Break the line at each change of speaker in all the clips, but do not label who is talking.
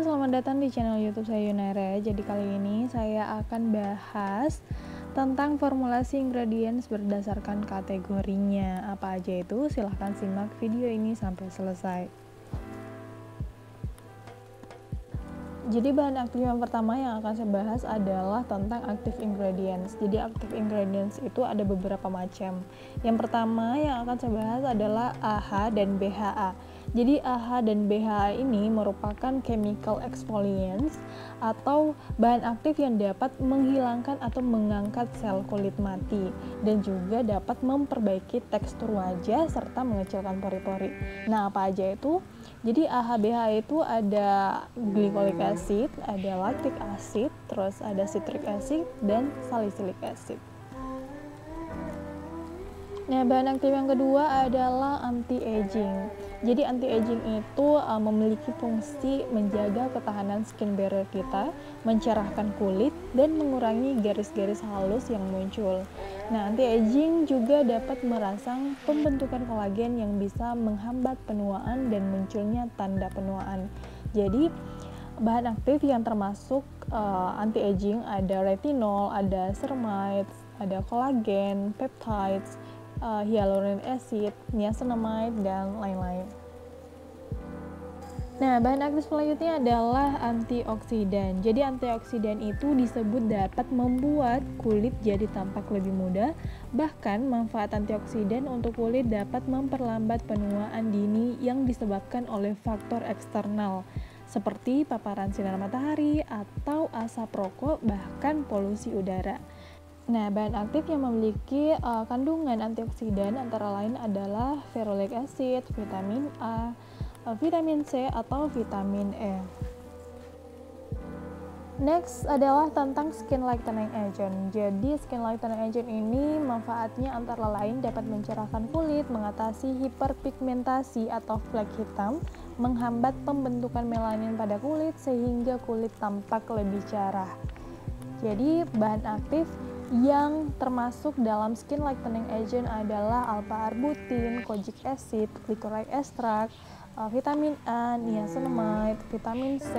teman-teman, selamat datang di channel YouTube saya Yunara. Jadi kali ini saya akan bahas tentang formulasi ingredients berdasarkan kategorinya. Apa aja itu? Silahkan simak video ini sampai selesai. Jadi bahan aktif yang pertama yang akan saya bahas adalah tentang active ingredients. Jadi active ingredients itu ada beberapa macam. Yang pertama yang akan saya bahas adalah AHA dan BHA. Jadi AHA dan BHA ini merupakan chemical exfoliants atau bahan aktif yang dapat menghilangkan atau mengangkat sel kulit mati dan juga dapat memperbaiki tekstur wajah serta mengecilkan pori-pori. Nah, apa aja itu? Jadi AHA BHA itu ada glycolic acid, ada lactic acid, terus ada citric acid dan salicylic acid. Nah, bahan aktif yang kedua adalah anti-aging. Jadi anti-aging itu memiliki fungsi menjaga ketahanan skin barrier kita, mencerahkan kulit, dan mengurangi garis-garis halus yang muncul. Nah, anti-aging juga dapat merangsang pembentukan kolagen yang bisa menghambat penuaan dan munculnya tanda penuaan. Jadi, bahan aktif yang termasuk anti-aging ada retinol, ada ceramide, ada kolagen, peptides, hyaluronic acid, niacinamide, dan lain-lain. Nah, bahan aktif selanjutnya adalah antioksidan. Jadi antioksidan itu disebut dapat membuat kulit jadi tampak lebih muda. Bahkan manfaat antioksidan untuk kulit dapat memperlambat penuaan dini yang disebabkan oleh faktor eksternal seperti paparan sinar matahari atau asap rokok, bahkan polusi udara. Nah, bahan aktif yang memiliki kandungan antioksidan antara lain adalah ferulic acid, vitamin A, vitamin C, atau vitamin E. Next adalah tentang skin lightening agent. Jadi skin lightening agent ini manfaatnya antara lain dapat mencerahkan kulit, mengatasi hiperpigmentasi atau flek hitam, menghambat pembentukan melanin pada kulit sehingga kulit tampak lebih cerah. Jadi bahan aktif yang termasuk dalam skin lightening agent adalah alpha-arbutin, kojic acid, glycolic extract, vitamin A, niacinamide, vitamin C,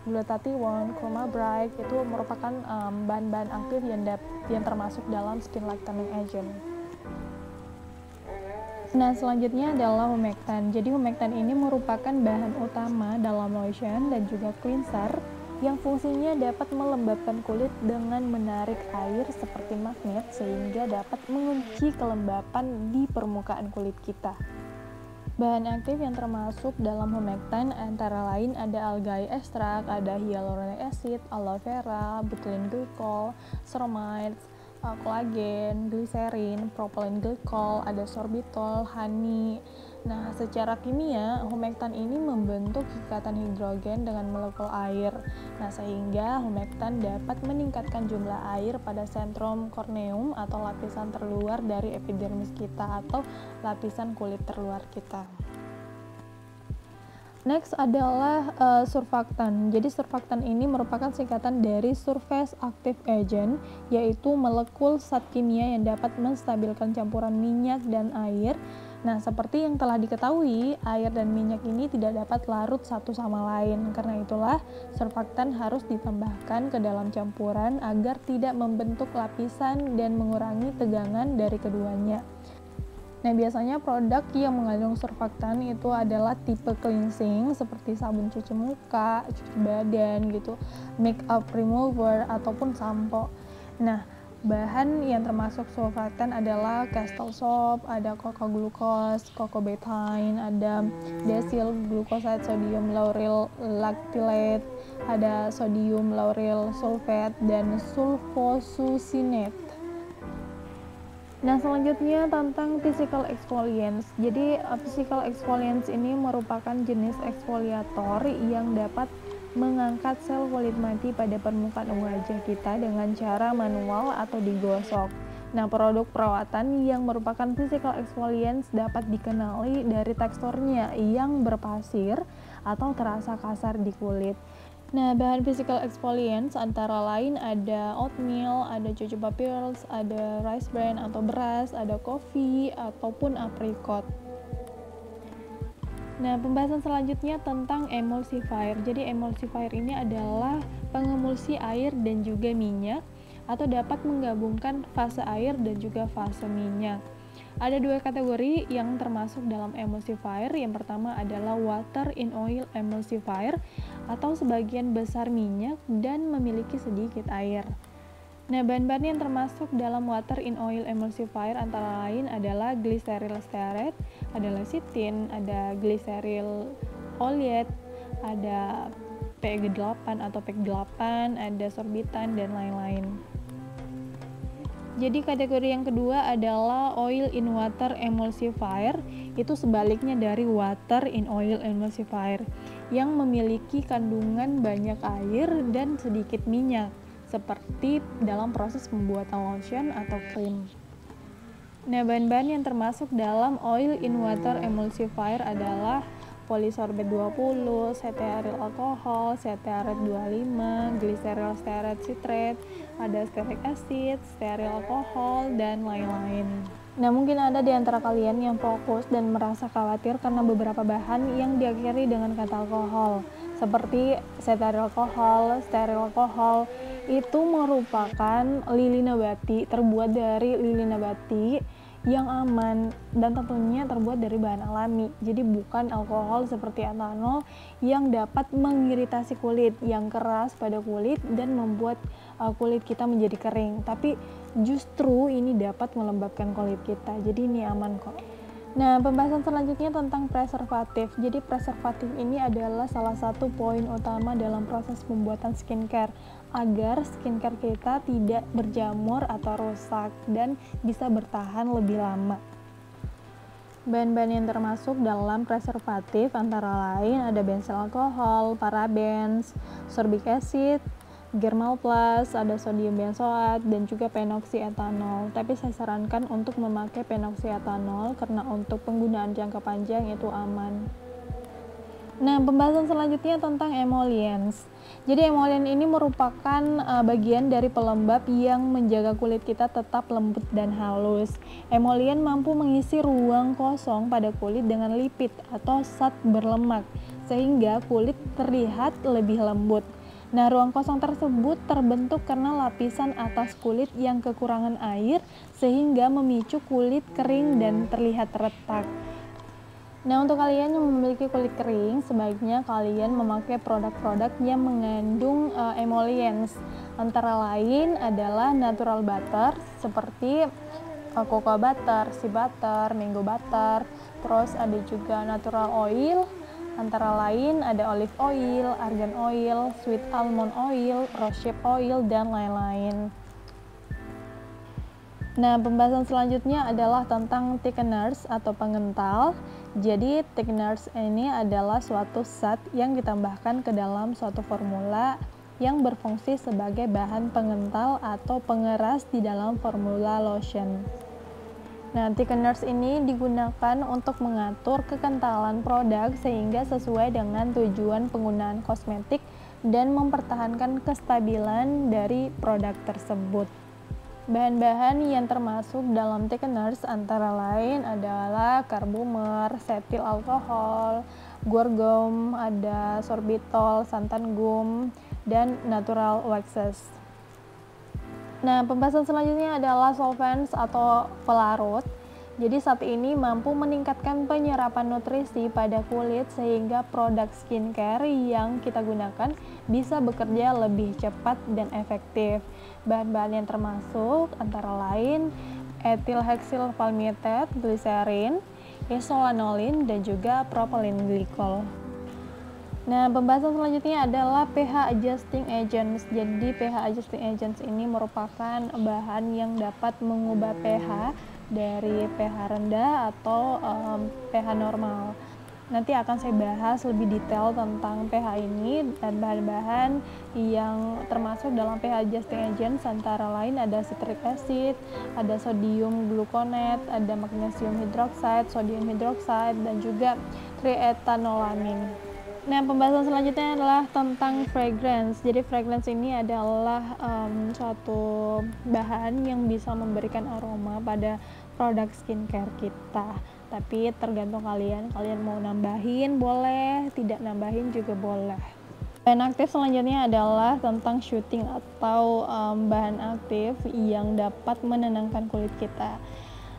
glutathione, chromabrite. Itu merupakan bahan-bahan aktif yang termasuk dalam skin lightening agent. Nah, selanjutnya adalah humectant. Jadi humectant ini merupakan bahan utama dalam lotion dan juga cleanser yang fungsinya dapat melembabkan kulit dengan menarik air seperti magnet sehingga dapat mengunci kelembapan di permukaan kulit kita. Bahan aktif yang termasuk dalam humectant antara lain ada algae extract, ada hyaluronic acid, aloe vera, butylene glycol, ceramide, kolagen, gliserin, propylene glycol, ada sorbitol, honey. Nah, secara kimia, humectant ini membentuk ikatan hidrogen dengan molekul air. Nah, sehingga humectant dapat meningkatkan jumlah air pada sentrum corneum atau lapisan terluar dari epidermis kita atau lapisan kulit terluar kita. Next adalah surfaktan. Jadi surfaktan ini merupakan singkatan dari surface active agent, yaitu molekul zat kimia yang dapat menstabilkan campuran minyak dan air. Nah, seperti yang telah diketahui, air dan minyak ini tidak dapat larut satu sama lain. Karena itulah surfaktan harus ditambahkan ke dalam campuran agar tidak membentuk lapisan dan mengurangi tegangan dari keduanya. Nah, biasanya produk yang mengandung surfaktan itu adalah tipe cleansing seperti sabun cuci muka, cuci badan gitu, makeup remover ataupun sampo. Nah, bahan yang termasuk surfaktan adalah castle soap, ada coco glucose, coco betaine, ada decyl glucoside, sodium lauryl lactylate, ada sodium lauryl sulfate dan sulfosuccinate. Nah, selanjutnya tentang physical exfoliants. Jadi physical exfoliants ini merupakan jenis eksfoliator yang dapat mengangkat sel kulit mati pada permukaan wajah kita dengan cara manual atau digosok. Nah, produk perawatan yang merupakan physical exfoliants dapat dikenali dari teksturnya yang berpasir atau terasa kasar di kulit. Nah, bahan physical exfoliants antara lain ada oatmeal, ada jojoba pearls, ada rice bran atau beras, ada coffee ataupun apricot. Nah, pembahasan selanjutnya tentang emulsifier. Jadi, emulsifier ini adalah pengemulsi air dan juga minyak, atau dapat menggabungkan fase air dan juga fase minyak. Ada dua kategori yang termasuk dalam emulsifier. Yang pertama adalah water in oil emulsifier, atau sebagian besar minyak dan memiliki sedikit air. Nah, bahan-bahan yang termasuk dalam water in oil emulsifier antara lain adalah glyceryl stearate, ada lecithin, ada glyceryl oleate, ada PEG8 atau PEG8, ada sorbitan, dan lain-lain. Jadi kategori yang kedua adalah oil in water emulsifier, itu sebaliknya dari water in oil emulsifier, yang memiliki kandungan banyak air dan sedikit minyak, seperti dalam proses pembuatan lotion atau krim. Nah, bahan-bahan yang termasuk dalam oil in water emulsifier adalah polisorbate 20, stearyl alkohol, stearate 25, glyceryl stearate citrate, ada stearic acid, stearyl alkohol, dan lain-lain. Nah, mungkin ada di antara kalian yang fokus dan merasa khawatir karena beberapa bahan yang diakhiri dengan kata alkohol, seperti stearyl alkohol, itu merupakan lili nabati, terbuat dari lili nabati yang aman dan tentunya terbuat dari bahan alami. Jadi bukan alkohol seperti etanol yang dapat mengiritasi kulit, yang keras pada kulit dan membuat kulit kita menjadi kering. Tapi justru ini dapat melembabkan kulit kita. Jadi ini aman kok. Nah, pembahasan selanjutnya tentang preservatif. Jadi preservatif ini adalah salah satu poin utama dalam proses pembuatan skincare, agar skincare kita tidak berjamur atau rusak dan bisa bertahan lebih lama. Bahan-bahan yang termasuk dalam preservatif antara lain ada bensil alkohol, parabens, sorbic acid, Germal Plus, ada sodium benzoat, dan juga penoksietanol. Tapi saya sarankan untuk memakai penoksietanol karena untuk penggunaan jangka panjang itu aman. Nah, pembahasan selanjutnya tentang emollients. Jadi emollient ini merupakan bagian dari pelembab yang menjaga kulit kita tetap lembut dan halus. Emollient mampu mengisi ruang kosong pada kulit dengan lipid atau zat berlemak, sehingga kulit terlihat lebih lembut. Nah, ruang kosong tersebut terbentuk karena lapisan atas kulit yang kekurangan air, sehingga memicu kulit kering dan terlihat retak. Nah, untuk kalian yang memiliki kulit kering, sebaiknya kalian memakai produk-produk yang mengandung emollients. Antara lain adalah natural butter, seperti cocoa butter, shea butter, mango butter, terus ada juga natural oil, antara lain ada olive oil, argan oil, sweet almond oil, rosehip oil, dan lain-lain. Nah, pembahasan selanjutnya adalah tentang thickeners atau pengental. Jadi, thickeners ini adalah suatu zat yang ditambahkan ke dalam suatu formula yang berfungsi sebagai bahan pengental atau pengeras di dalam formula lotion. Nah, thickeners ini digunakan untuk mengatur kekentalan produk sehingga sesuai dengan tujuan penggunaan kosmetik dan mempertahankan kestabilan dari produk tersebut. Bahan-bahan yang termasuk dalam thickeners antara lain adalah carbomer, cetyl alkohol, guar gum, ada sorbitol, santan gum, dan natural waxes. Nah, pembahasan selanjutnya adalah solvents atau pelarut. Jadi zat ini mampu meningkatkan penyerapan nutrisi pada kulit sehingga produk skincare yang kita gunakan bisa bekerja lebih cepat dan efektif. Bahan-bahan yang termasuk antara lain ethylhexyl palmitate, glycerin, isolanolin, dan juga propylene glycol. Nah, pembahasan selanjutnya adalah pH adjusting agents. Jadi pH adjusting agents ini merupakan bahan yang dapat mengubah pH dari pH rendah atau pH normal. Nanti akan saya bahas lebih detail tentang pH ini dan bahan-bahan yang termasuk dalam pH adjusting agents antara lain ada citric acid, ada sodium gluconate, ada magnesium hydroxide, sodium hydroxide, dan juga triethanolamin. Nah, pembahasan selanjutnya adalah tentang fragrance. Jadi fragrance ini adalah suatu bahan yang bisa memberikan aroma pada produk skincare kita. tapi tergantung kalian mau nambahin boleh, tidak nambahin juga boleh. Bahan aktif selanjutnya adalah tentang shooting atau bahan aktif yang dapat menenangkan kulit kita.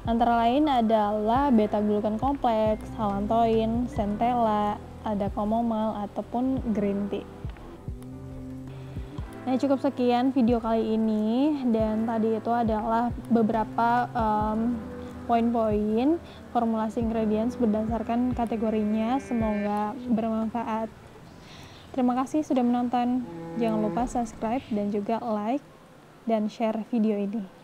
Antara lain adalah beta-glukan kompleks, halantoin, centella, ada chamomile ataupun green tea. Nah, cukup sekian video kali ini, dan tadi itu adalah beberapa poin-poin formulasi ingredients berdasarkan kategorinya. Semoga bermanfaat. Terima kasih sudah menonton. Jangan lupa subscribe dan juga like dan share video ini.